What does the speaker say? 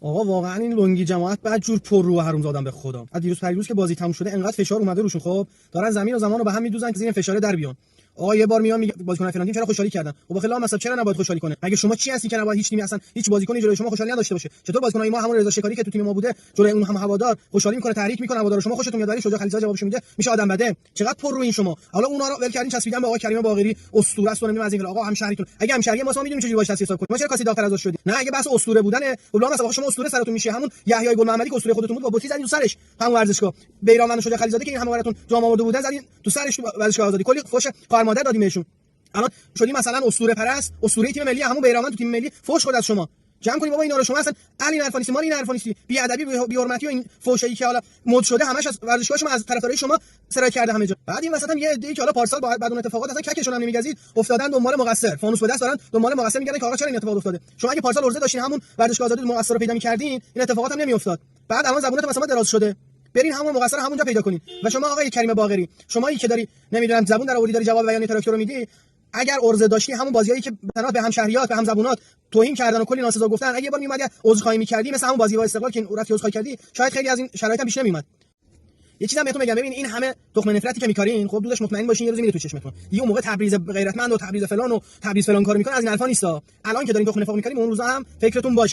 آقا واقعا این لنگی جماعت بعد جور پر رو حروم زادن به خدا. از دیروز پریروز که بازی تموم شده انقدر فشار اومده روشون، خب دارن زمین و زمان رو به هم میدوزن که زیر فشار در بیان. آقا یه بار میام میگه بازیکن فلان تیم چرا خوشحالی کردن؟ خب بخلا مثلا چرا نباید خوشحالی کنه؟ مگه شما چی هستی که نباید هیچ تیمی اصلا هیچ بازیکنی جلوی شما خوشحالی نداشته باشه؟ چطور بازیکنای ما همون رضا شکاری که تو تیم ما بوده جلوی اون هم هوادار خوشحالی میکنه، تحریک میکنه هوادار، شما خوشتون میاد ولی شجاع خلیزا جوابشو میده میشه آدم بده؟ چقدر پر رو این شما. حالا اونا رو ول کردین چسبیدن به آقا کریم باقری اسطوره است و نمیدونم از این آقا هم شهریتون. اگه هم شهری ما میدونیم چجوری باش حساب کنیم. ما چرا کسی داخل ازش شدی؟ نه اگه بحث اسطوره بودنه خب مثلا آقا شما اسطوره سرتون میشه، همون یحیی گل محمدی که اسطوره خودتون بود با بوتی زدین تو سرش، همون ورزشگاه بیرانوند و شجاع خلیزاده که این همه براتون جام آورده بودن زدین تو سرش تو ورزشگاه آزادی، کلی فوش خواهر مادر دادیم بهشون. الان شدی مثلا اسطوره پرست، اسطوره تیم ملی همون بیرانوند تو تیم ملی فوش خورد از شما. جمع کنید بابا اینا رو. شما اصلا علی نرفانیستی ما این نرفانیستی بی ادبی بی حرمتی و این فوشایی که حالا مد شده همش از ورزشگاه شما از طرفدارای شما سرایت کرده همه جا. بعد این وسط هم یه عده‌ای که حالا پارسال بعد اون اتفاقات اصلا ککشون هم نمیگزید افتادن دنبال مقصر، فانوس به دست دارن دنبال مقصر میگردن که آقا چرا این اتفاق افتاده. شما اگه پارسال ارزه داشتین همون ورزشگاه آزادی مقصر رو پیدا می‌کردین این اتفاقات هم نمیافتاد. بعد الان زبونتون مثلا دراز شده، برین همون مقصر همونجا پیدا کنین. و شما آقای کریم باقری، شمایی که داری نمیدونم زبون در آوردی داری جواب بیان تراکتور رو میدی، اگر ارزه داشتی همون بازیایی که بنات به هم شهریات به هم زبونات توهین کردن و کلی ناسزا گفتن اگه یه بار میومدی عذرخواهی می‌کردی مثل همون بازی با استقلال که رفتی عذرخواهی کردی شاید خیلی از این شرایط هم پیش نمیومد. یه چیزی هم بهتون بگم، ببین این همه تخم نفرتی که می‌کارین خب دودش مطمئن باشین یه روزی میره تو چشمتون. یه موقع تبریز غیرتمند و تبریز فلان و تبریز فلان کارو می‌کنن از این حرفا نیستا. الان که دارین تخم نفاق می‌کارین اون روزا هم فکرتون باشه.